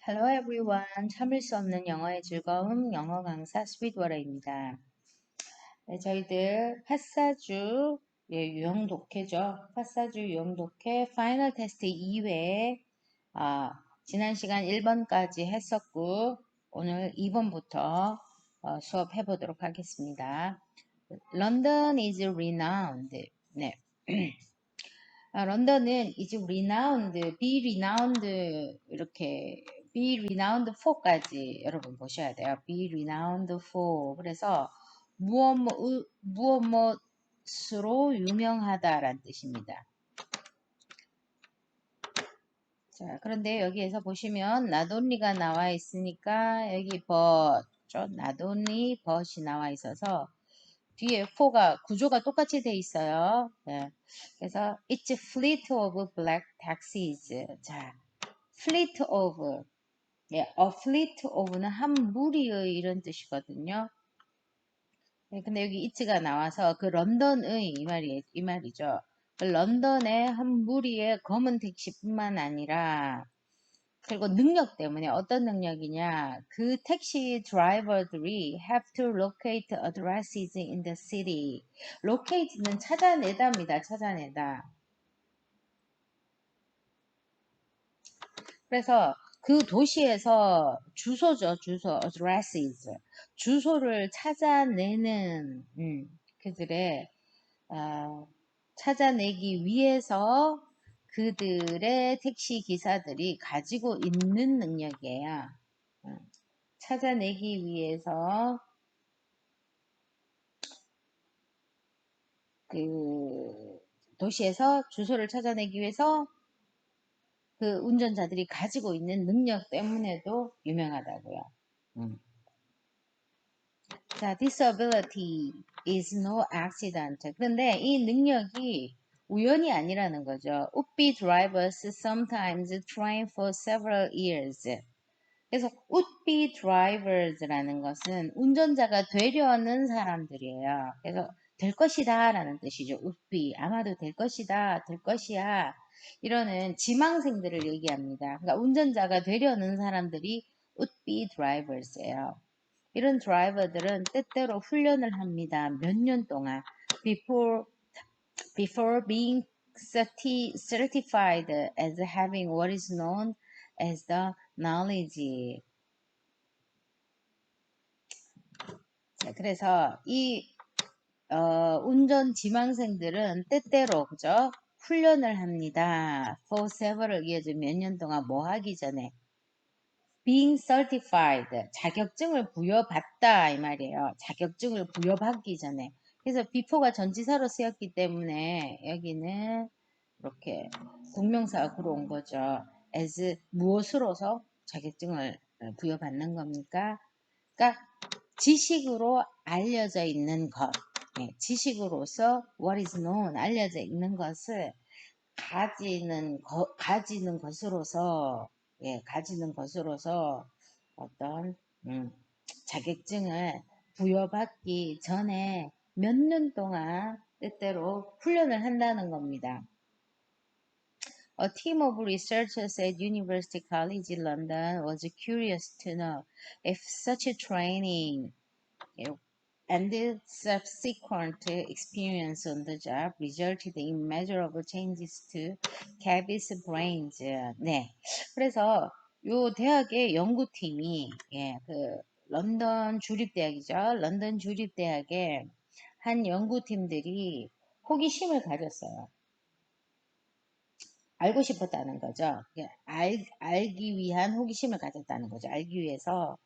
Hello everyone. 참을 수 없는 영어의 즐거움 영어 강사 스윗워러입니다. 네, 저희들 파사주 유형 독해죠. 파사주 유형 독해 파이널 테스트 2회 지난 시간 1번까지 했었고 오늘 2번부터 수업해 보도록 하겠습니다. London is renowned. 네. 런던은 is renowned, be renowned 이렇게 be renowned for까지 여러분 보셔야 돼요. be renowned for. 그래서 무엇으로 유명하다라는 뜻입니다. 자, 그런데 여기에서 보시면 not only가 나와 있으니까 여기 but, not only but이 나와 있어서 뒤에 for가 구조가 똑같이 돼 있어요. 네. 그래서 it's fleet of black taxis. 자, fleet of. 예, a fleet of는 한 무리의 이런 뜻이거든요. 네, 근데 여기 it가 나와서 그 런던의 이 말이죠. 그 런던의 한 무리의 검은 택시뿐만 아니라 그리고 능력 때문에 어떤 능력이냐? 그 택시 드라이버들이 have to locate addresses in the city. locate는 찾아내다입니다. 찾아내다. 그래서 그 도시에서 주소죠. 주소, addresses. 주소를 찾아내는 그들의 찾아내기 위해서 그들의 택시 기사들이 가지고 있는 능력이에요. 찾아내기 위해서 그 도시에서 주소를 찾아내기 위해서 그 운전자들이 가지고 있는 능력 때문에도 유명하다고요. 자, disability is no accident. 그런데 이 능력이 우연이 아니라는 거죠. would-be drivers sometimes train for several years. 그래서 would-be drivers라는 것은 운전자가 되려는 사람들이에요. 그래서 될 것이다 라는 뜻이죠. would-be. 아마도 될 것이다, 될 것이야. 이러는 지망생들을 얘기합니다. 그러니까 운전자가 되려는 사람들이 would-be drivers예요. 이런 드라이버들은 때때로 훈련을 합니다. 몇 년 동안. Before being certified as having what is known as the knowledge. 자, 그래서 이 운전 지망생들은 때때로 그죠? 훈련을 합니다. For several years 몇 년 동안 뭐 하기 전에 being certified 자격증을 부여받다 이 말이에요. 자격증을 부여받기 전에. 그래서 before가 전치사로 쓰였기 때문에 여기는 이렇게 동명사구로 온 거죠. as 무엇으로서 자격증을 부여받는 겁니까? 그러니까 지식으로 알려져 있는 것. 네, 지식으로서 what is known 알려져 있는 것을 가지는 것으로서 가지는 것으로서 어떤 자격증을 부여받기 전에 몇 년 동안 때때로 훈련을 한다는 겁니다. A team of researchers at University College London was curious to know if such training and subsequent experience on the job resulted in measurable changes to cabby's brains. 네. 그래서 요 대학의 연구팀이 그 런던 주립대학이죠. 런던 주립대학의 한 연구팀들이 호기심을 가졌어요. 알고 싶었다는 거죠. 알기 위한 호기심을 가졌다는 거죠. 알기 위해서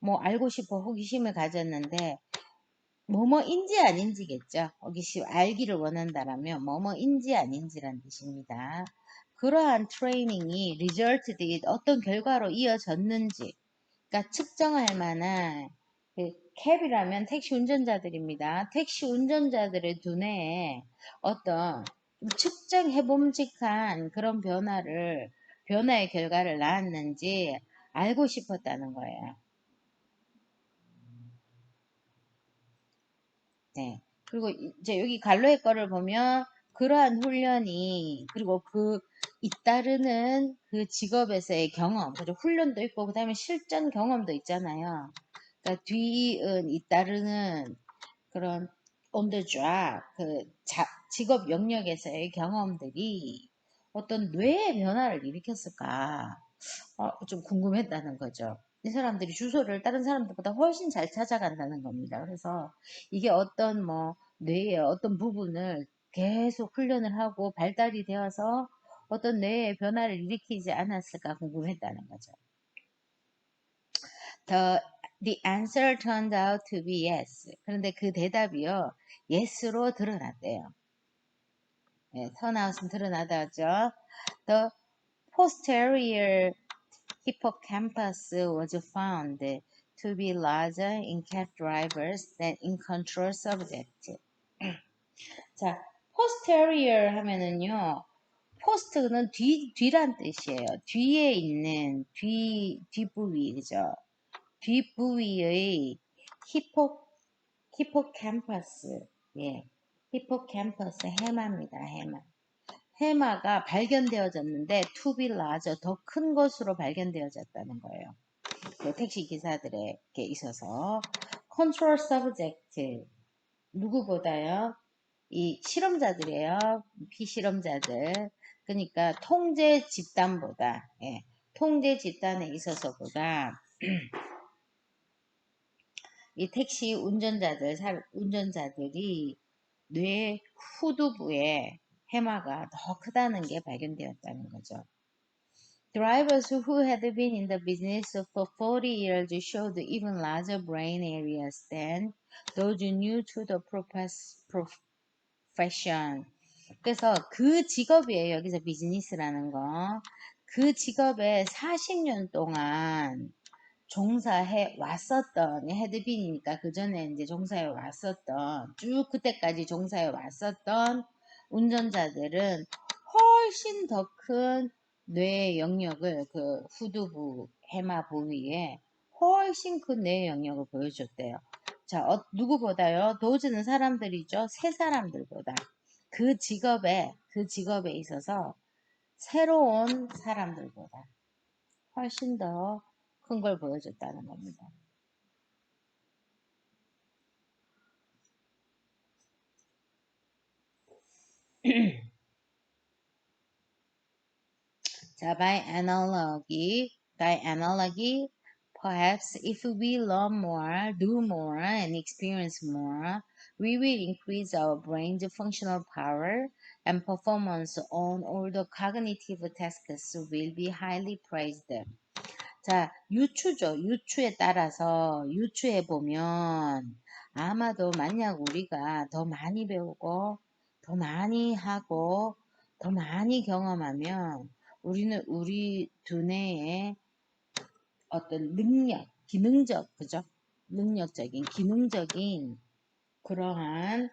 뭐 알고 싶어 호기심을 가졌는데 뭐뭐인지 아닌지겠죠. 호기심 알기를 원한다라면 뭐뭐인지 아닌지란 뜻입니다. 그러한 트레이닝이 resulted 어떤 결과로 이어졌는지 그러니까 측정할 만한 그 캡이라면 택시 운전자들입니다. 택시 운전자들의 두뇌에 어떤 측정해봄직한 그런 변화의 결과를 낳았는지 알고 싶었다는 거예요. 네. 그리고 이제 여기 갈로의 거를 보면 그러한 훈련이 그리고 그 잇따르는 그 직업에서의 경험, 그리고 훈련도 있고, 그 다음에 실전 경험도 있잖아요. 그러니까 뒤은 잇따르는 그런 on the job, 직업 영역에서의 경험들이 어떤 뇌의 변화를 일으켰을까? 좀 궁금했다는 거죠. 이 사람들이 주소를 다른 사람들보다 훨씬 잘 찾아간다는 겁니다. 그래서 이게 어떤 뇌의 어떤 부분을 계속 훈련을 하고 발달이 되어서 어떤 뇌의 변화를 일으키지 않았을까 궁금했다는 거죠. The, the answer turned out to be yes. 그런데 그 대답이요, yes로 드러났대요. 네, turn out은 드러나다죠. The posterior hippocampus was found to be larger in cab drivers than in control subjects. 자, posterior 하면은요, post는 뒤란 뜻이에요. 뒤에 있는, 뒷부위, 그죠? 뒷부위의 히포캠퍼스, 예, 히포캠퍼스 해마입니다. 해마. 해마가 발견되어졌는데 to be larger, 더 큰 것으로 발견되어졌다는 거예요. 그 택시 기사들에게 있어서 control subject, 누구보다요? 이 실험자들이에요. 피실험자들. 그러니까 통제 집단보다, 예, 통제 집단에 있어서보다 이 택시 운전자들이 뇌 후두부에 해마가 더 크다는 게 발견되었다는 거죠. Drivers who had been in the business for 40 years showed even larger brain areas than those new to the profession. 그래서 그 직업이에요. 여기서 비즈니스라는 거. 그 직업에 40년 동안 종사해 왔었던, 헤드빈이니까 그 전에 이제 종사해 왔었던, 쭉 그때까지 종사해 왔었던 운전자들은 훨씬 더 큰 뇌 영역을 그 후두부 해마 부위에 훨씬 큰 뇌 영역을 보여줬대요. 자, 누구보다요? 도즈는 사람들이죠. 새 사람들보다. 그 직업에 있어서 새로운 사람들보다 훨씬 더 큰 걸 보여줬다는 겁니다. 자, by analogy, perhaps if we learn more, do more, and experience more, we will increase our brain's functional power and performance on all the cognitive tasks will be highly praised. 자, 유추죠. 유추에 따라서 유추해 보면 아마도 만약 우리가 더 많이 배우고 더 많이 하고 더 많이 경험하면 우리는 우리 두뇌의 어떤 능력, 기능적, 그죠? 기능적인 그러한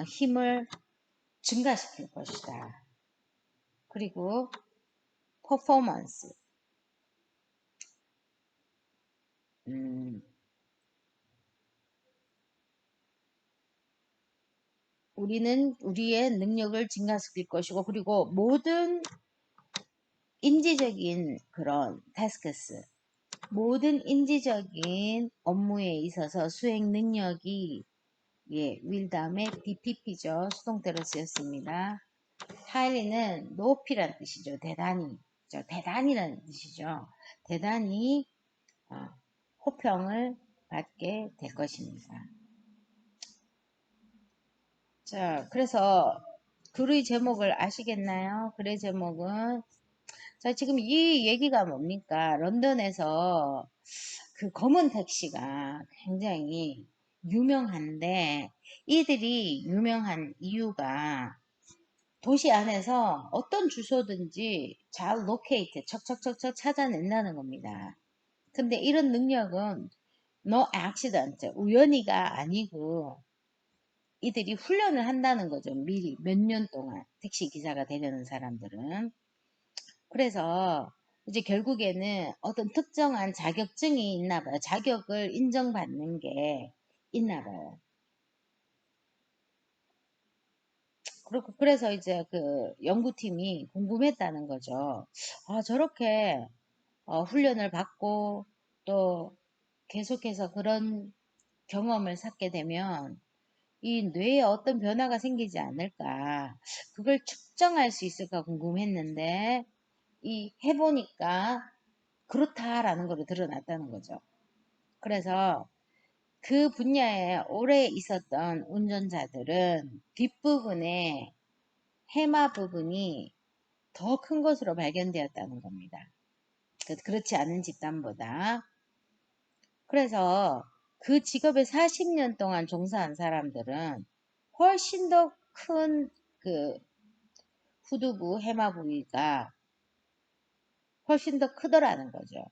힘을 증가시킬 것이다. 그리고 퍼포먼스, 우리는 우리의 능력을 증가시킬 것이고, 그리고 모든 인지적인 그런 태스크스, 모든 인지적인 업무에 있어서 수행 능력이, 예, will 다음에 DPP죠. 수동태로 쓰였습니다. highly는 높이란 뜻이죠. 대단히. 대단히라는 뜻이죠. 대단히 호평을 받게 될 것입니다. 자, 그래서 글의 제목을 아시겠나요? 글의 제목은, 자, 지금 이 얘기가 뭡니까? 런던에서 그 검은 택시가 굉장히 유명한데, 이들이 유명한 이유가 도시 안에서 어떤 주소든지 잘 로케이트, 척척척척 찾아낸다는 겁니다. 근데 이런 능력은 no accident, 우연히가 아니고 이들이 훈련을 한다는 거죠. 미리 몇 년 동안 택시 기사가 되려는 사람들은. 그래서 이제 결국에는 어떤 특정한 자격증이 있나 봐요. 자격을 인정받는 게 있나 봐요. 그래서 이제 그 연구팀이 궁금했다는 거죠. 아, 저렇게 훈련을 받고 또 계속해서 그런 경험을 쌓게 되면 이 뇌에 어떤 변화가 생기지 않을까, 그걸 측정할 수 있을까 궁금했는데 이 해보니까 그렇다라는 걸 드러났다는 거죠. 그래서 그 분야에 오래 있었던 운전자들은 뒷부분에 해마 부분이 더 큰 것으로 발견되었다는 겁니다. 그렇지 않은 집단보다. 그래서 그 직업에 40년 동안 종사한 사람들은 훨씬 더 큰 그 후두부 해마 부위가 훨씬 더 크더라는 거죠.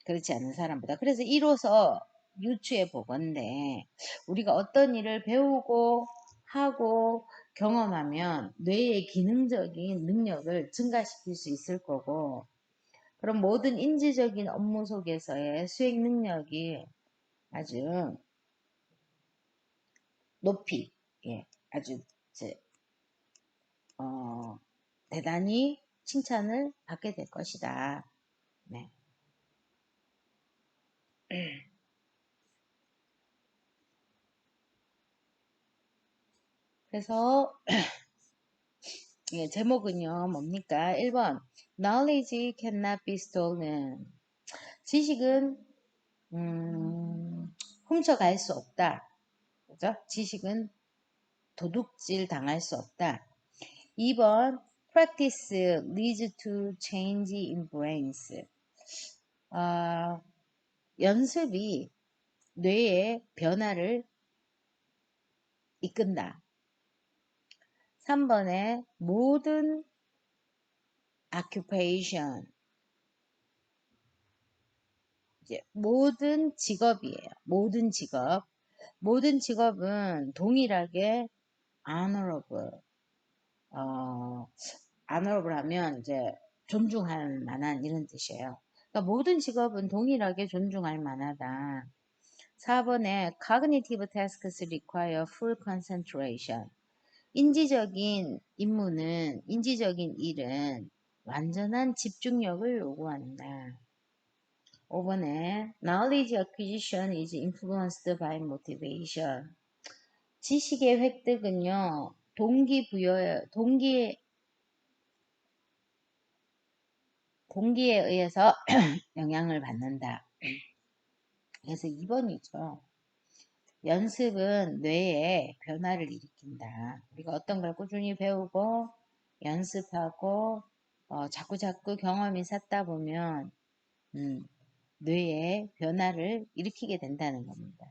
그렇지 않은 사람보다. 그래서 이로써 유추해 보건대 우리가 어떤 일을 배우고 하고 경험하면 뇌의 기능적인 능력을 증가시킬 수 있을 거고, 그럼 모든 인지적인 업무 속에서의 수행 능력이 아주 높이, 예, 아주 어, 대단히 칭찬을 받게 될 것이다. 네. 그래서 예, 제목은요, 뭡니까? 1번, Knowledge cannot be stolen. 지식은, 훔쳐갈 수 없다. 그죠? 지식은 도둑질 당할 수 없다. 2번, Practice leads to change in brains. 어, 연습이 뇌의 변화를 이끈다. 3번에 모든 occupation, 이제 모든 직업이에요. 모든 직업. 모든 직업은 동일하게 honorable, 어, honorable 하면 이제 존중할 만한 이런 뜻이에요. 그러니까 모든 직업은 동일하게 존중할 만하다. 4번에 cognitive tasks require full concentration. 인지적인 일은 완전한 집중력을 요구한다. 5번에 knowledge acquisition is influenced by motivation. 지식의 획득은요, 동기에 의해서 영향을 받는다. 그래서 2번이죠. 연습은 뇌에 변화를 일으킨다. 우리가 어떤 걸 꾸준히 배우고 연습하고 자꾸자꾸 경험이 쌓다 보면 뇌에 변화를 일으키게 된다는 겁니다.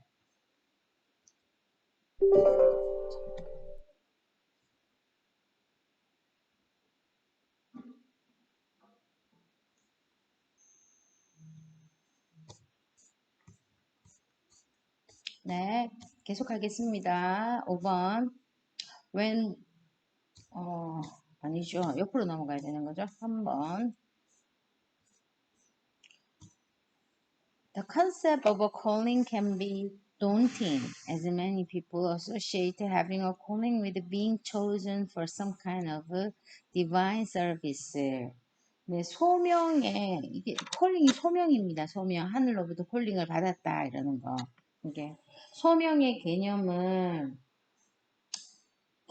네, 계속하겠습니다. 5번. When, 아니죠. 옆으로 넘어가야 되는 거죠. 3번. The concept of a calling can be daunting, as many people associate having a calling with being chosen for some kind of a divine service. 네, 이게 콜링이 소명입니다. 소명. 하늘로부터 콜링을 받았다, 이러는 거. 이게 소명의 개념은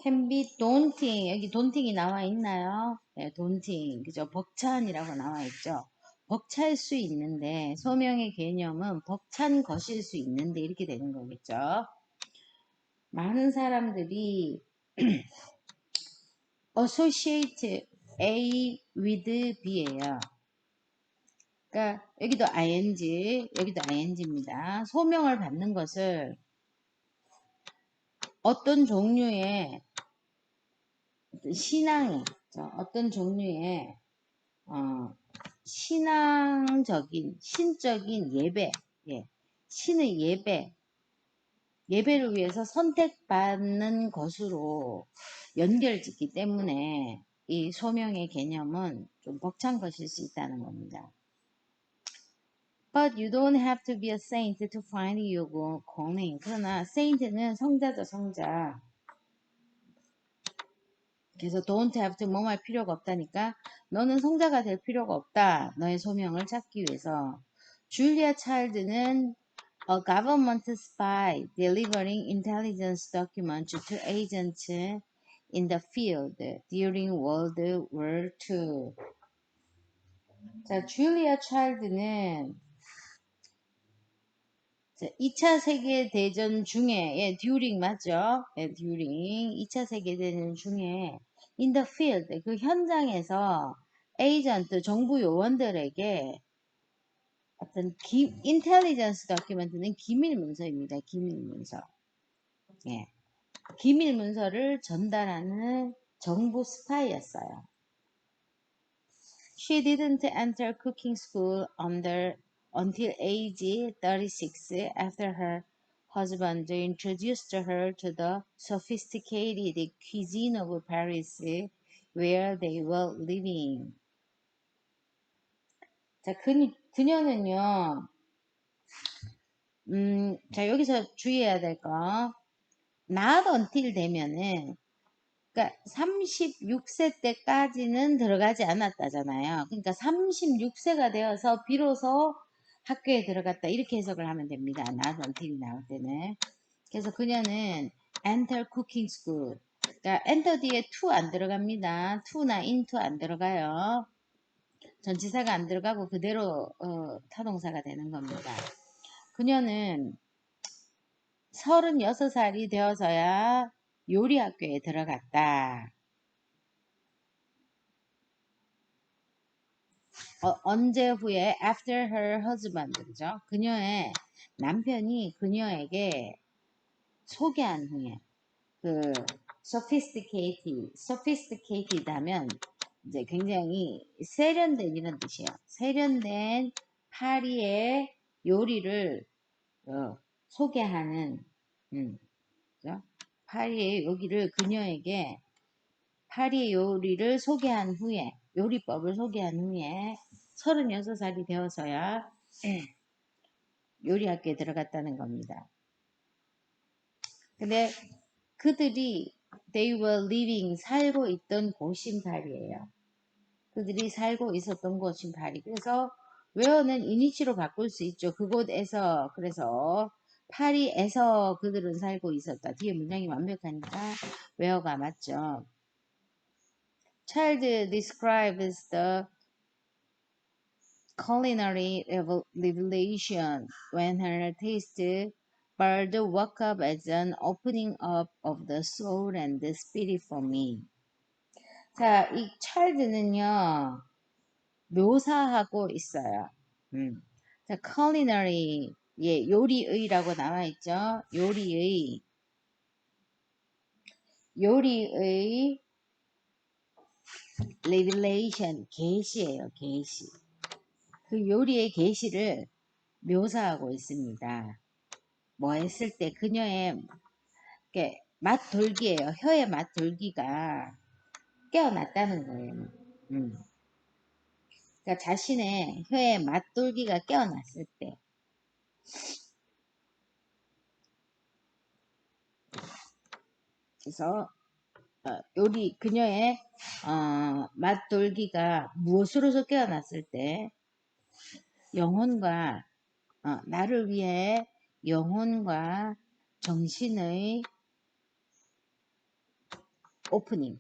can be daunting. 여기 daunting이 나와 있나요? 네, daunting. 그죠? 벅찬이라고 나와 있죠. 벅찰 수 있는데, 소명의 개념은 벅찬 것일 수 있는데, 이렇게 되는 거겠죠. 많은 사람들이 associate A with B예요. 그러니까 여기도 ing, 여기도 ing입니다. 소명을 받는 것을 어떤 종류의 신앙이, 어떤 종류의 신앙적인, 신적인 예배, 예, 신의 예배를 위해서 선택받는 것으로 연결짓기 때문에 이 소명의 개념은 좀 벅찬 것일 수 있다는 겁니다. But you don't have to be a saint to find your calling. 그러나 saint는 성자죠, 성자. 그래서 don't have to 뭐뭐 할 필요가 없다니까 너는 성자가 될 필요가 없다. 너의 소명을 찾기 위해서. 줄리아 차일드는 a government spy delivering intelligence documents to agents in the field during World War II. 자, 줄리아 차일드는 2차 세계대전 중에, 예, during 맞죠? 예, during 2차 세계대전 중에 in the field, 그 현장에서 에이전트, 정부 요원들에게 어떤 인텔리전스 다큐멘트는 기밀 문서입니다. 기밀 문서. 예. 기밀 문서를 전달하는 정부 스파이였어요. She didn't enter cooking school until age 36 after her husband introduced her to the sophisticated cuisine of Paris where they were living. 자, 그녀는요, 자, 여기서 주의해야 될 거, not until 되면은, 그러니까 36세 때까지는 들어가지 않았다잖아요. 그러니까 36세가 되어서 비로소 학교에 들어갔다. 이렇게 해석을 하면 됩니다. not until이 나올 때는. 그래서 그녀는 enter cooking school. 그러니까 enter 뒤에 to 안 들어갑니다. to나 into 안 들어가요. 전치사가 안 들어가고 그대로 타동사가 되는 겁니다. 그녀는 36살이 되어서야 요리학교에 들어갔다. 언제 후에 after her husband 그죠? 그녀의 남편이 그녀에게 소개한 후에 그 sophisticated 하면 이제 굉장히 세련된 이런 뜻이에요. 세련된 파리의 요리를 소개하는 그죠? 파리의 요리를 그녀에게 파리 요리를 소개한 후에 요리법을 소개한 후에 36살이 되어서야 요리학교에 들어갔다는 겁니다. 근데 그들이 they were living 살고 있던 곳인 파리예요. 그들이 살고 있었던 곳인 파리. 그래서 where는 이니치로 바꿀 수 있죠. 그곳에서 그래서 파리에서 그들은 살고 있었다. 뒤에 문장이 완벽하니까 where가 맞죠. Child describes the culinary revelation when her taste bud woke up as an opening up of the soul and the spirit for me. 자, 이 child는요, 묘사하고 있어요. 자, culinary, 예, 요리의라고 나와 있죠. 요리의 revelation, 계시예요, 계시. 그 요리의 계시를 묘사하고 있습니다. 뭐 했을 때 그녀의 맛 돌기예요. 혀의 맛 돌기가 깨어났다는 거예요. 그러니까 자신의 혀의 맛 돌기가 깨어났을 때. 그래서 요리 그녀의 맛 돌기가 무엇으로서 깨어났을 때 영혼과 나를 위해 영혼과 정신의 오프닝,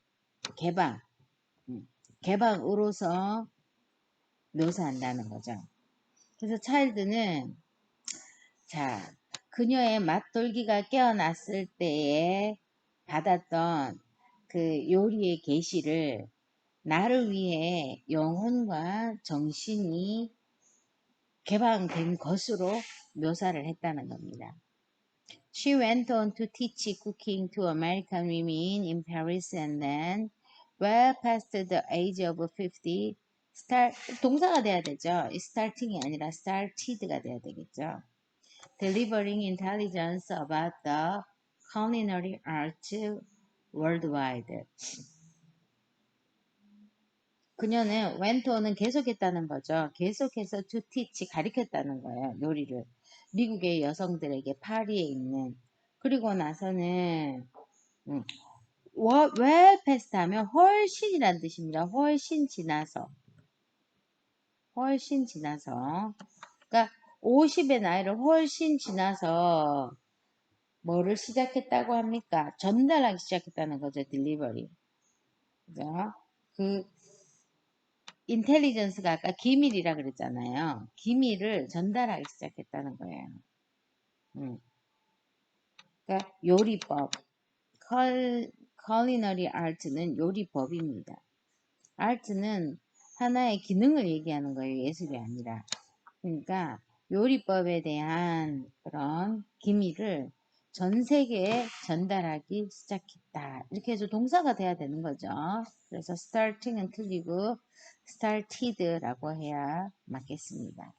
개방으로서 묘사한다는 거죠. 그래서 차일드는 자, 그녀의 맛돌기가 깨어났을 때에 받았던 그 요리의 계시를 나를 위해 영혼과 정신이 개방된 것으로 묘사를 했다는 겁니다. She went on to teach cooking to American women in Paris and then, well past the age of 50, 동사가 돼야 되죠. starting이 아니라 started가 돼야 되겠죠. Delivering intelligence about the culinary arts worldwide. 그녀는 went on은 계속했다는 거죠. 계속해서 to teach 가르쳤다는 거예요. 요리를. 미국의 여성들에게 파리에 있는. 그리고 나서는 well past 하면 훨씬이란 뜻입니다. 훨씬 지나서. 훨씬 지나서. 그러니까 50의 나이를 훨씬 지나서 뭐를 시작했다고 합니까? 전달하기 시작했다는 거죠. 딜리버리. 그죠? 그 인텔리전스가 아까 기밀이라 그랬잖아요. 기밀을 전달하기 시작했다는 거예요. 그러니까 요리법. culinary art는 요리법입니다. art는 하나의 기능을 얘기하는 거예요. 예술이 아니라. 그러니까 요리법에 대한 그런 기밀을 전 세계에 전달하기 시작했다. 이렇게 해서 동사가 돼야 되는 거죠. 그래서 starting은 틀리고 started라고 해야 맞겠습니다.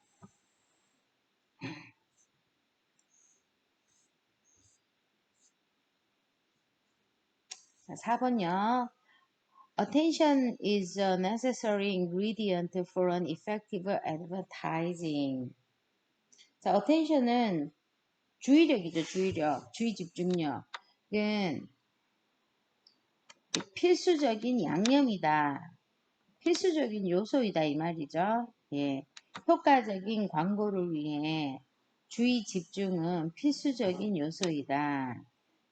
자, 4번요. Attention is a necessary ingredient for an effective advertising. 자, attention은 주의력이죠, 주의력. 주의 집중력. 이건 필수적인 양념이다. 필수적인 요소이다 이 말이죠. 예. 효과적인 광고를 위해 주의 집중은 필수적인 요소이다.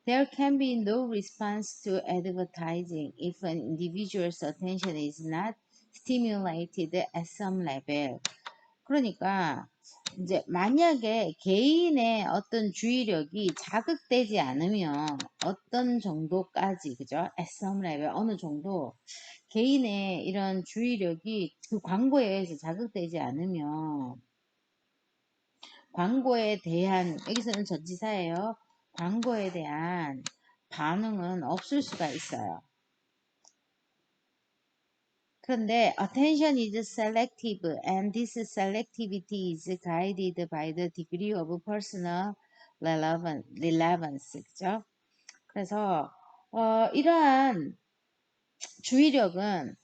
There can be no response to advertising if an individual's attention is not stimulated at some level. 그러니까 이제 만약에 개인의 어떤 주의력이 자극되지 않으면 어떤 정도까지 그죠? at some level 어느 정도 개인의 이런 주의력이 그 광고에 의해서 자극되지 않으면 광고에 대한 여기서는 전치사예요. 광고에 대한 반응은 없을 수가 있어요. 그런데 attention is selective and this selectivity is guided by the degree of personal relevance. 그죠? 그래서 이러한 주의력은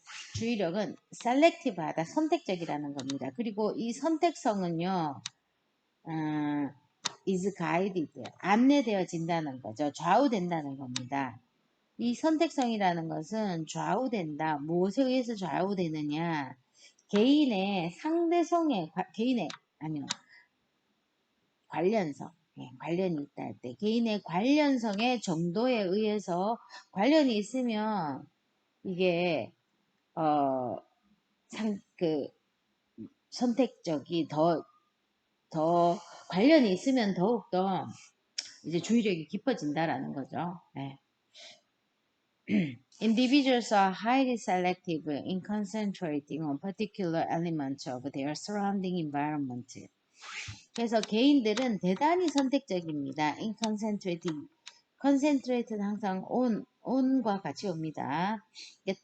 selective하다, 선택적이라는 겁니다. 그리고 이 선택성은요, is guided, 안내되어진다는 거죠. 좌우된다는 겁니다. 이 선택성이라는 것은 좌우된다. 무엇에 의해서 좌우되느냐? 개인의 상대성에, 아니요, 관련성. 예, 관련이 있다 할 때, 개인의 관련성의 정도에 의해서 관련이 있으면 이게, 선택적이 더 관련이 있으면 더욱더 이제 주의력이 깊어진다라는 거죠. 네. Individuals are highly selective in concentrating on particular elements of their surrounding environment. 그래서 개인들은 대단히 선택적입니다. In concentrate는 항상 on과 같이 옵니다.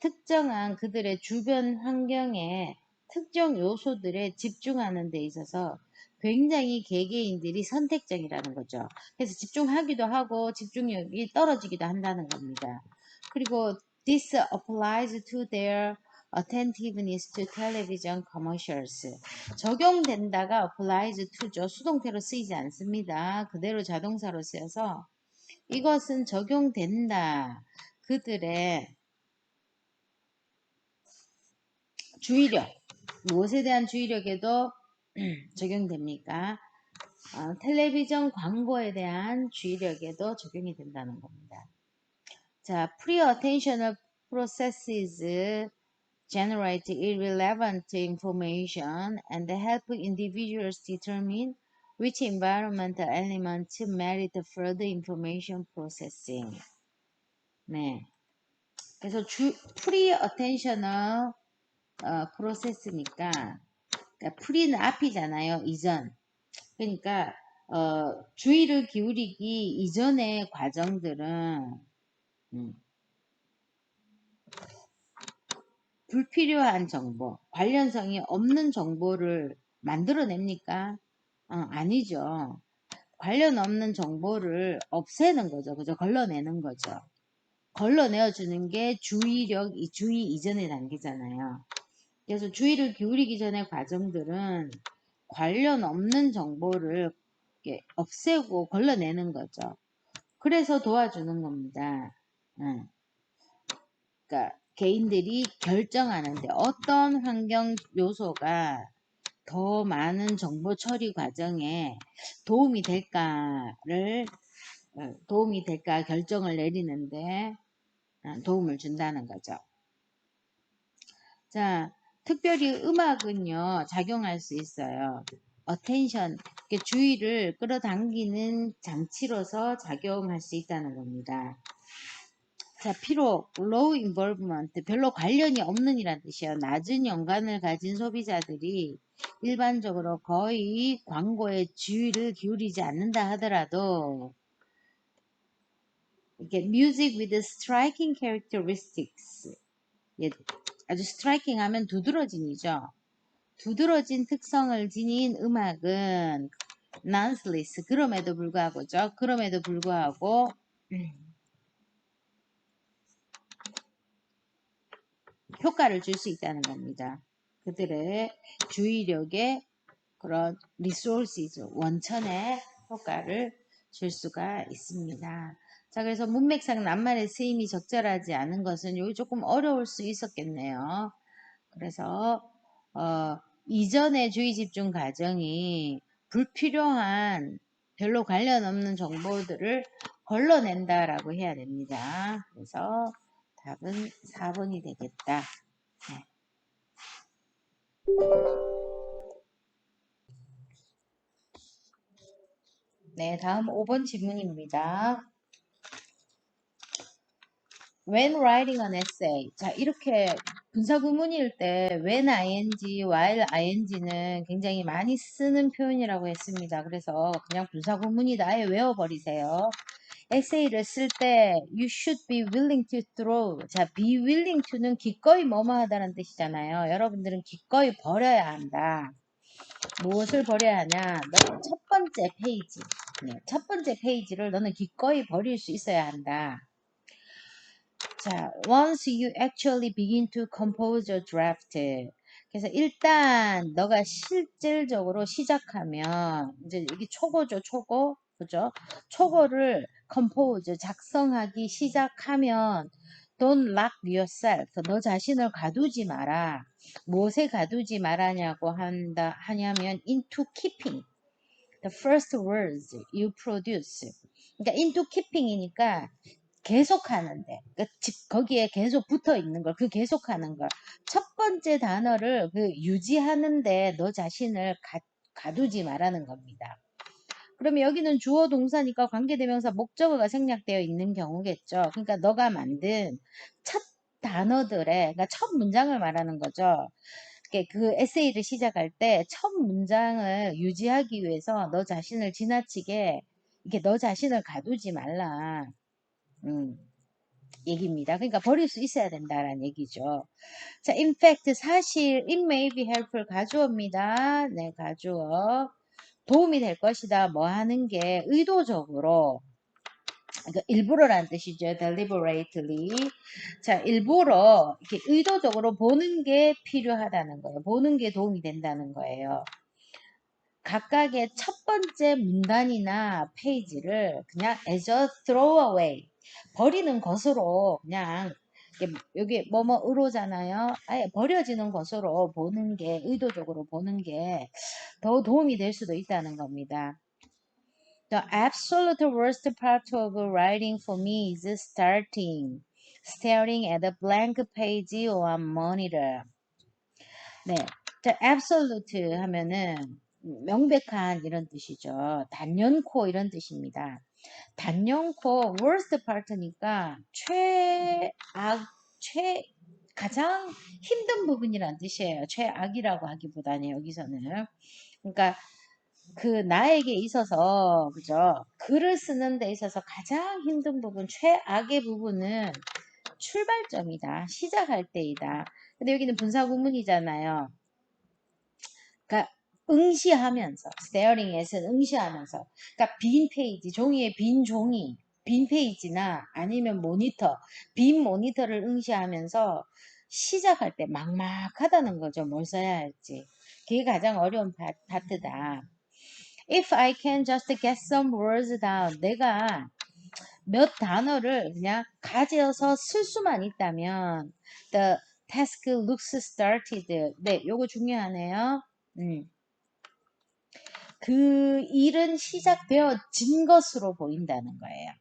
특정한 그들의 주변 환경에 특정 요소들에 집중하는 데 있어서 굉장히 개개인들이 선택적이라는 거죠. 그래서 집중하기도 하고 집중력이 떨어지기도 한다는 겁니다. 그리고 this applies to their attentiveness to television commercials. 적용된다가 applies to죠. 수동태로 쓰이지 않습니다. 그대로 자동사로 쓰여서 이것은 적용된다. 그들의 주의력, 무엇에 대한 주의력에도 적용됩니까? 텔레비전 광고에 대한 주의력에도 적용이 된다는 겁니다. 자, pre-attentional processes generate irrelevant information and help individuals determine which environmental elements merit further information processing. 네. 그래서 pre-attentional process니까, 그러니까 pre는 앞이잖아요. 이전. 그러니까 주의를 기울이기 이전의 과정들은 불필요한 정보, 관련성이 없는 정보를 만들어냅니까? 아니죠. 관련 없는 정보를 없애는 거죠. 그죠? 걸러내는 거죠. 걸러내어주는 게 주의 이전의 단계잖아요. 그래서 주의를 기울이기 전의 과정들은 관련 없는 정보를 없애고 걸러내는 거죠. 그래서 도와주는 겁니다. 그러니까 개인들이 결정하는데 어떤 환경 요소가 더 많은 정보 처리 과정에 도움이 될까를 도움이 될까 결정을 내리는데 도움을 준다는 거죠. 자, 특별히 음악은요, 작용할 수 있어요. attention, 주의를 끌어당기는 장치로서 작용할 수 있다는 겁니다. 자, 비록 low involvement, 별로 관련이 없는 이란 뜻이에요. 낮은 연관을 가진 소비자들이 일반적으로 거의 광고에 주의를 기울이지 않는다 하더라도 이게 music with striking characteristics, 예, 아주 스트라이킹 하면 두드러짐이죠. 두드러진 특성을 지닌 음악은 nonetheless, 그럼에도 불구하고죠. 그럼에도 불구하고 효과를 줄 수 있다는 겁니다. 그들의 주의력에 그런 resources, 원천의 효과를 줄 수가 있습니다. 자, 그래서 문맥상 낱말의 쓰임이 적절하지 않은 것은 여기 조금 어려울 수 있었겠네요. 그래서 이전의 주의 집중 과정이 불필요한 별로 관련 없는 정보들을 걸러낸다라고 해야 됩니다. 그래서 답은 4번이 되겠다. 네. 네, 다음 5번 질문입니다. When writing an essay. 자, 이렇게 분사구문일 때 when ing, while ing는 굉장히 많이 쓰는 표현이라고 했습니다. 그래서 그냥 분사구문이다 아예 외워버리세요. 에세이를 쓸 때 you should be willing to throw. 자, be willing to는 기꺼이 뭐뭐 하다는 뜻이잖아요. 여러분들은 기꺼이 버려야 한다. 무엇을 버려야 하냐? 너는 첫 번째 페이지. 네, 첫 번째 페이지를 너는 기꺼이 버릴 수 있어야 한다. 자, once you actually begin to compose a draft. 그래서 일단 너가 실질적으로 시작하면 이제 이게 초고죠, 초고. 그죠? 초고를 compose, 작성하기 시작하면 don't lock yourself. 너 자신을 가두지 마라. 무엇에 가두지 말아냐고 하냐면 into keeping the first words you produce. 그러니까 into keeping이니까 계속하는데, 그러니까 거기에 계속 붙어 있는 걸, 그 계속하는 걸. 첫 번째 단어를 그 유지하는데 너 자신을 가두지 말라는 겁니다. 그러면 여기는 주어 동사니까 관계대명사 목적어가 생략되어 있는 경우겠죠. 그러니까 너가 만든 첫 단어들의, 그러니까 첫 문장을 말하는 거죠. 그 에세이를 시작할 때 첫 문장을 유지하기 위해서 너 자신을 지나치게 이렇게 너 자신을 가두지 말라. 얘기입니다. 그러니까 버릴 수 있어야 된다라는 얘기죠. 자, in fact, 사실 it may be helpful 가주어입니다. 네, 가주어. 도움이 될 것이다. 뭐 하는 게 의도적으로 그러니까 일부러라는 뜻이죠. deliberately. 자, 일부러 이렇게 의도적으로 보는 게 필요하다는 거예요. 보는 게 도움이 된다는 거예요. 각각의 첫 번째 문단이나 페이지를 그냥 as a throwaway 버리는 것으로 그냥 여기 뭐뭐으로잖아요. 아예 버려지는 것으로 보는 게 의도적으로 보는 게 더 도움이 될 수도 있다는 겁니다. The absolute worst part of writing for me is staring at a blank page on monitor. 네, 자, absolute 하면은 명백한 이런 뜻이죠. 단연코 이런 뜻입니다. 단연코 worst part니까 가장 힘든 부분이란 뜻이에요. 최악이라고 하기보다는 여기서는. 그러니까 그 나에게 있어서 그죠? 글을 쓰는 데 있어서 가장 힘든 부분, 최악의 부분은 출발점이다. 시작할 때이다. 근데 여기는 분사구문이잖아요. 그러니까 응시하면서 staring at은 응시하면서 그러니까 빈 페이지, 종이에 빈 종이, 빈 페이지나 아니면 모니터, 빈 모니터를 응시하면서 시작할 때 막막하다는 거죠. 뭘 써야 할지. 그게 가장 어려운 파트다. If I can just get some words down. 내가 몇 단어를 그냥 가져서 쓸 수만 있다면 the task looks started. 네, 요거 중요하네요. 그 일은 시작되어진 것으로 보인다는 거예요.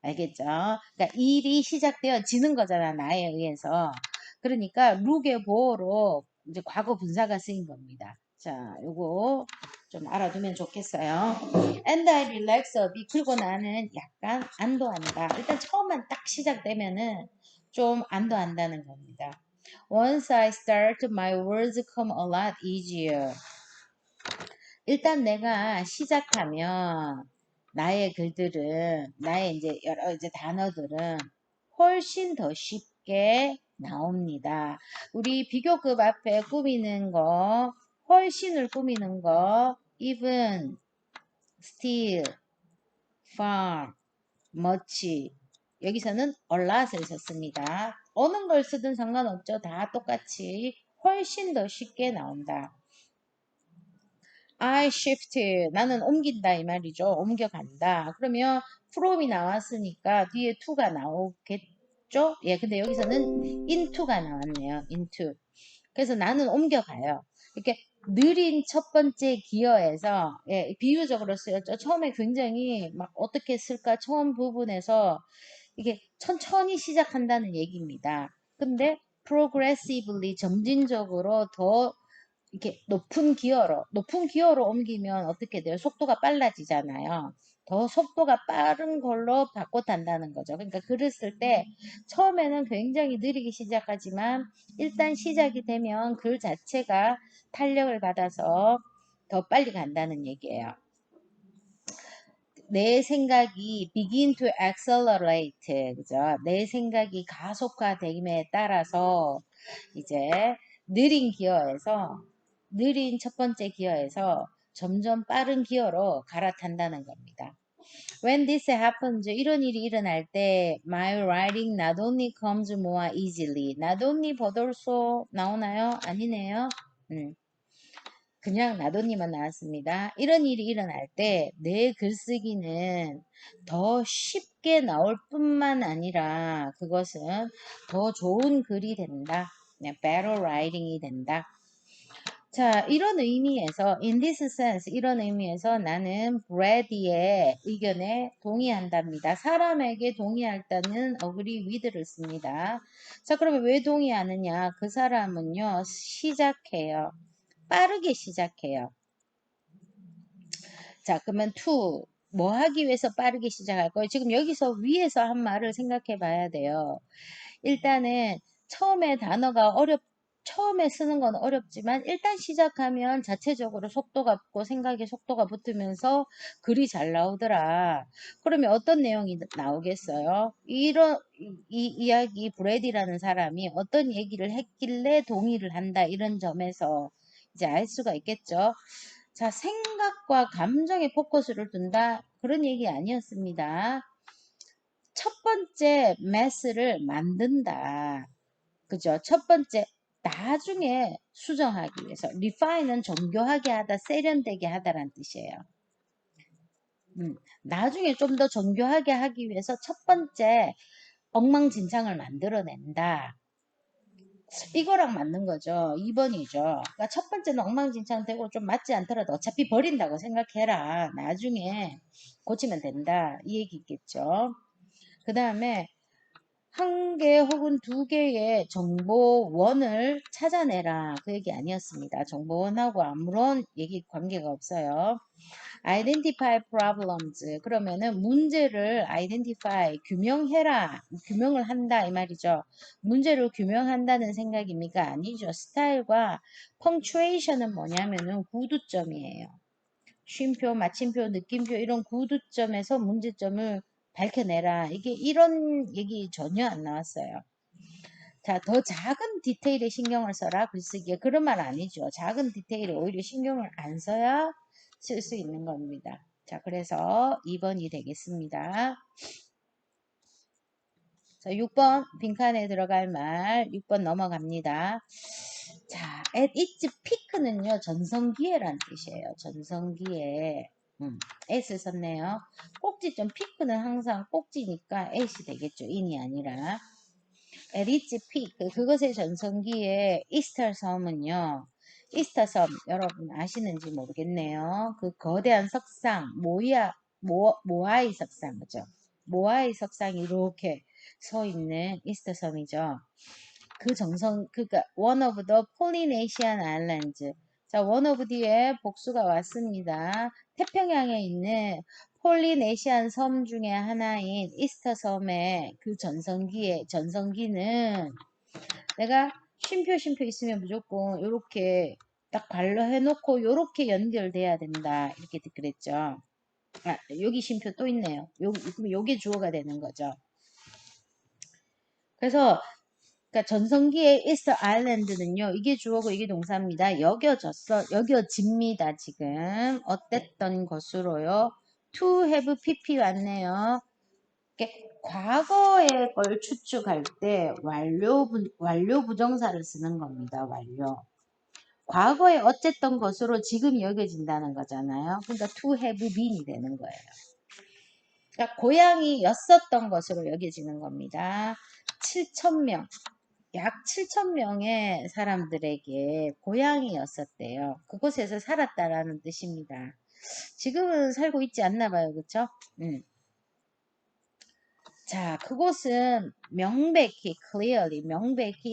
알겠죠? 그러니까 일이 시작되어지는 거잖아, 나에 의해서. 그러니까 룩의 보어로 이제 과거 분사가 쓰인 겁니다. 자, 요거 좀 알아두면 좋겠어요. And I relax a bit. 그리고 나는 약간 안도한다. 일단 처음만 딱 시작되면은 좀 안도한다는 겁니다. Once I start, my words come a lot easier. 일단 내가 시작하면 나의 글들은, 나의 이제 여러 이제 단어들은 훨씬 더 쉽게 나옵니다. 우리 비교급 앞에 꾸미는 거, 훨씬을 꾸미는 거, even, still, far, much. 여기서는 a lot을 썼습니다. 어느 걸 쓰든 상관없죠. 다 똑같이 훨씬 더 쉽게 나온다. I shift. 나는 옮긴다 이 말이죠. 옮겨간다. 그러면 from이 나왔으니까 뒤에 to가 나오겠죠? 예, 근데 여기서는 into가 나왔네요. into. 그래서 나는 옮겨가요. 이렇게 느린 첫 번째 기어에서 예, 비유적으로 쓰였죠. 처음에 굉장히 막 어떻게 쓸까 처음 부분에서 이게 천천히 시작한다는 얘기입니다. 근데 progressively 점진적으로 더 이렇게 높은 기어로 옮기면 어떻게 돼요? 속도가 빨라지잖아요. 더 속도가 빠른 걸로 바꿔 탄다는 거죠. 그러니까 글을 쓸 때 처음에는 굉장히 느리게 시작하지만 일단 시작이 되면 글 자체가 탄력을 받아서 더 빨리 간다는 얘기예요. 내 생각이 begin to accelerate, 그죠? 내 생각이 가속화됨에 따라서 이제 느린 기어에서 느린 첫 번째 기어에서 점점 빠른 기어로 갈아탄다는 겁니다. When this happens, 이런 일이 일어날 때 my writing not only comes more easily, not only but also 나오나요? 아니네요. 그냥 나도니만 나왔습니다. 이런 일이 일어날 때 내 글쓰기는 더 쉽게 나올 뿐만 아니라 그것은 더 좋은 글이 된다. better writing이 된다. 자, 이런 의미에서 in this sense, 이런 의미에서 나는 브래디의 의견에 동의한답니다. 사람에게 동의할 때는 agree with를 씁니다. 자, 그러면 왜 동의하느냐? 그 사람은요, 시작해요. 빠르게 시작해요. 자, 그러면 to 뭐 하기 위해서 빠르게 시작할 거예요? 지금 여기서 위에서 한 말을 생각해 봐야 돼요. 일단은 처음에 쓰는 건 어렵지만 일단 시작하면 자체적으로 속도가 붙고 생각에 속도가 붙으면서 글이 잘 나오더라. 그러면 어떤 내용이 나오겠어요? 이 이야기 브래디라는 사람이 어떤 얘기를 했길래 동의를 한다 이런 점에서 이제 알 수가 있겠죠. 자, 생각과 감정에 포커스를 둔다 그런 얘기 아니었습니다. 첫 번째 매스를 만든다. 그죠? 첫 번째 나중에 수정하기 위해서 refine은 정교하게 하다, 세련되게 하다라는 뜻이에요. 나중에 좀 더 정교하게 하기 위해서 첫 번째 엉망진창을 만들어낸다. 이거랑 맞는 거죠. 2번이죠. 그러니까 첫 번째는 엉망진창 되고 좀 맞지 않더라도 어차피 버린다고 생각해라. 나중에 고치면 된다. 이 얘기 있겠죠. 그 다음에 한 개 혹은 두 개의 정보원을 찾아내라. 그 얘기 아니었습니다. 정보원하고 아무런 얘기 관계가 없어요. identify problems. 그러면은 문제를 identify, 규명해라. 규명을 한다 이 말이죠. 문제를 규명한다는 생각입니까? 아니죠. 스타일과 punctuation은 뭐냐면은 구두점이에요. 쉼표, 마침표, 느낌표 이런 구두점에서 문제점을 밝혀내라. 이게 이런 얘기 전혀 안 나왔어요. 자, 더 작은 디테일에 신경을 써라. 글쓰기에. 그런 말 아니죠. 작은 디테일에 오히려 신경을 안 써야 쓸 수 있는 겁니다. 자, 그래서 2번이 되겠습니다. 자, 6번 빈칸에 들어갈 말 6번 넘어갑니다. 자, at its peak는요. 전성기에란 뜻이에요. 전성기에. S를 썼네요. 꼭지점 피크는 항상 꼭지니까 S이 되겠죠. in이 아니라. 리치 피크 그것의 전성기의 이스터 섬은요. 이스터 섬 여러분 아시는지 모르겠네요. 그 거대한 석상 모아이 석상 그죠? 모아이 석상이 이렇게 서 있는 이스터 섬이죠. 그 그러니까 one of the Polynesian Islands. 자, one of 뒤에 복수가 왔습니다. 태평양에 있는 폴리네시안 섬 중에 하나인 이스터 섬의 그 전성기는 내가 쉼표 있으면 무조건 이렇게 딱 발로 해놓고 이렇게 연결돼야 된다. 이렇게 그랬죠. 아, 여기 쉼표 또 있네요. 요게 주어가 되는 거죠. 그래서 그러니까 전성기의 이스터 아일랜드는요. 이게 주어고 이게 동사입니다. 여겨집니다. 지금 어땠던 것으로요. to have pp 왔네요. 과거의 걸 추측할 때 완료 부정사를 쓰는 겁니다. 완료. 과거에 어쨌던 것으로 지금 여겨진다는 거잖아요. 그러니까 to have been이 되는 거예요. 그러니까 고향이였었던 것으로 여겨지는 겁니다. 7,000명. 약 7,000명의 사람들에게 고향이었었대요. 그곳에서 살았다라는 뜻입니다. 지금은 살고 있지 않나 봐요. 그쵸? 자, 그곳은 명백히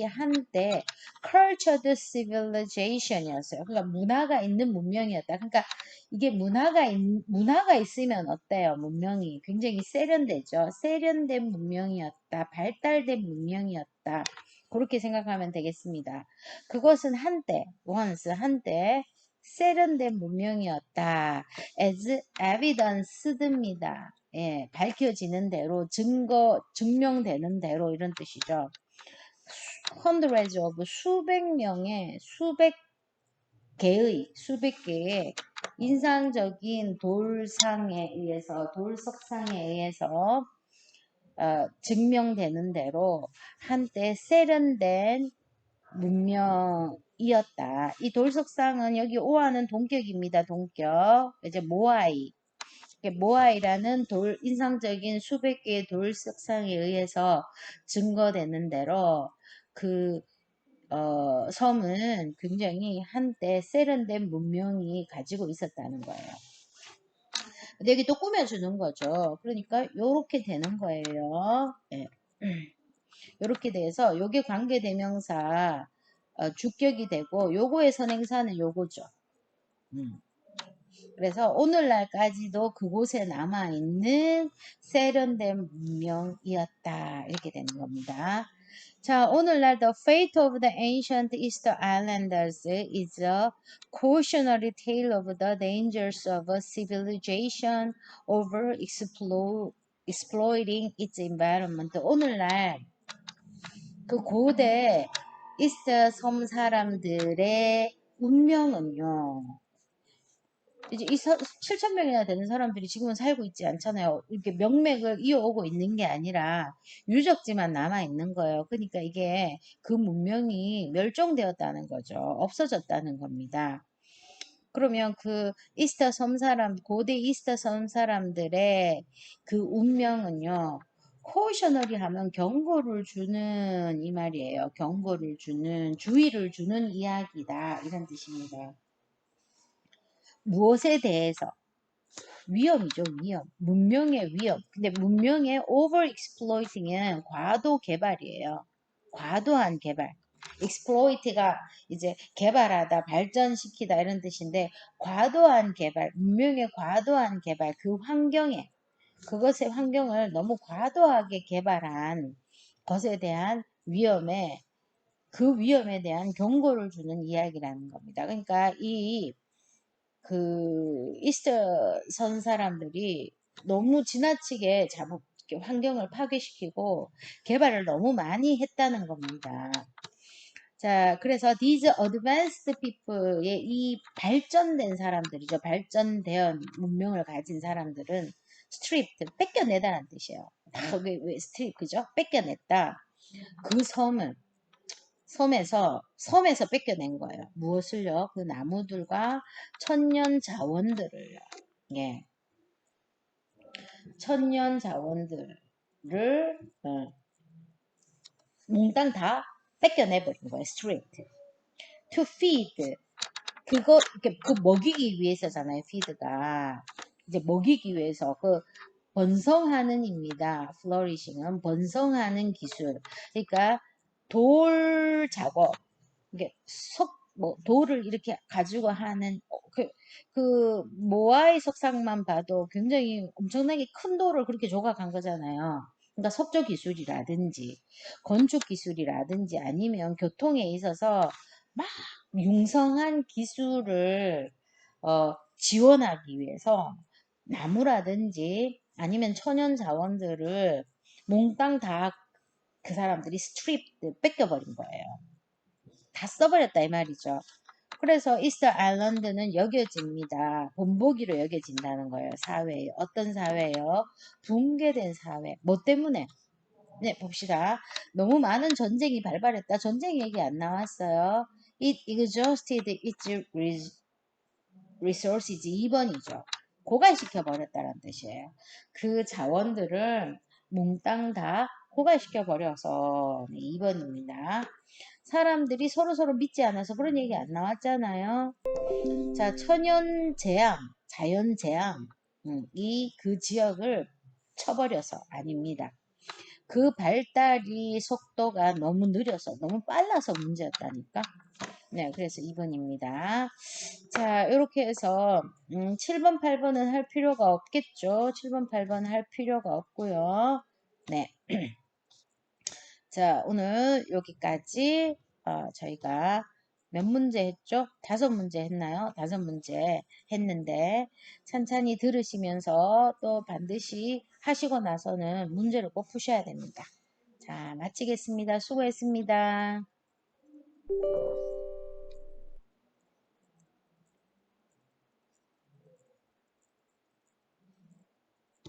한때 cultured civilization이었어요. 그러니까 문화가 있는 문명이었다. 그러니까 이게 문화가 있으면 어때요? 문명이 굉장히 세련되죠. 세련된 문명이었다. 발달된 문명이었다. 그렇게 생각하면 되겠습니다. 그것은 한때 세련된 문명이었다. as evidenced입니다. 예, 밝혀지는 대로, 증명되는 대로 이런 뜻이죠. hundreds of 수백 개의 인상적인 돌석상에 의해서 증명되는 대로 한때 세련된 문명이었다. 이 돌석상은 여기 오하는 동격입니다. 동격. 이제 모아이라는 인상적인 수백 개의 돌석상에 의해서 증거되는 대로 그 섬은 굉장히 한때 세련된 문명이 가지고 있었다는 거예요. 근데 여기 또 꾸며주는 거죠. 그러니까 요렇게 되는 거예요. 네. 요렇게 돼서 요게 관계대명사 주격이 되고 요거의 선행사는 요거죠. 그래서 오늘날까지도 그곳에 남아있는 세련된 문명이었다. 이렇게 되는 겁니다. 자, 오늘날 The Fate of the Ancient Easter Islanders is a cautionary tale of the dangers of a civilization over exploiting its environment. 오늘날 그 고대 이스터 섬 사람들의 운명은요. 이제 7,000명이나 되는 사람들이 지금은 살고 있지 않잖아요. 이렇게 명맥을 이어오고 있는 게 아니라 유적지만 남아 있는 거예요. 그러니까 이게 그 문명이 멸종되었다는 거죠. 없어졌다는 겁니다. 그러면 그 고대 이스터 섬 사람들의 그 운명은요. 코셔널이 하면 경고를 주는 이 말이에요. 경고를 주는, 주의를 주는 이야기다. 이런 뜻입니다. 무엇에 대해서? 위험이죠, 위험. 문명의 위험. 근데 문명의 over exploiting은 과도 개발이에요. 과도한 개발. exploit가 이제 개발하다, 발전시키다 이런 뜻인데 과도한 개발, 문명의 과도한 개발, 그것의 환경을 너무 과도하게 개발한 것에 대한 그 위험에 대한 경고를 주는 이야기라는 겁니다. 그러니까 이스터 선 사람들이 너무 지나치게 환경을 파괴시키고 개발을 너무 많이 했다는 겁니다. 자, 그래서 these advanced people의 이 발전된 사람들이죠. 발전된 문명을 가진 사람들은 stripped, 뺏겨내다라는 뜻이에요. 왜 strip, 그죠? 뺏겨냈다. 그 섬에서 뺏겨낸 거예요. 무엇을요? 그 나무들과 천년 자원들을요. 예. 천년 자원들을 몽땅 다 뺏겨내버린 거예요. straight. to feed. 그거 이렇게 그 먹이기 위해서잖아요. feed가 이제 먹이기 위해서 그 번성하는입니다. flourishing은 번성하는 기술. 그러니까 돌 작업, 이게 뭐 돌을 이렇게 가지고 하는 그 모아이 석상만 봐도 굉장히 엄청나게 큰 돌을 그렇게 조각한 거잖아요. 그러니까 석조 기술이라든지 건축 기술이라든지 아니면 교통에 있어서 막 융성한 기술을 지원하기 위해서 나무라든지 아니면 천연 자원들을 몽땅 다 그 사람들이 스트립 뺏겨버린 거예요. 다 써버렸다 이 말이죠. 그래서 이스터 아일랜드는 여겨집니다. 본보기로 여겨진다는 거예요. 사회에. 어떤 사회요? 붕괴된 사회. 뭐 때문에? 네, 봅시다. 너무 많은 전쟁이 발발했다. 전쟁 얘기 안 나왔어요. It exhausted its resources 2번이죠. 고갈시켜 버렸다는 뜻이에요. 그 자원들을 몽땅 다 고갈시켜 버려서 2번입니다. 사람들이 서로서로 믿지 않아서 그런 얘기 안 나왔잖아요. 자, 천연재앙, 자연재앙, 이 그 지역을 쳐버려서 아닙니다. 그 발달이 속도가 너무 느려서 너무 빨라서 문제였다니까. 네, 그래서 2번입니다. 자, 이렇게 해서 7번, 8번은 할 필요가 없겠죠. 7번, 8번 할 필요가 없고요. 네. 자, 오늘 여기까지 저희가 몇 문제 했죠? 5문제 했나요? 5문제 했는데 찬찬히 들으시면서 또 반드시 하시고 나서는 문제를 꼭 푸셔야 됩니다. 자, 마치겠습니다. 수고했습니다.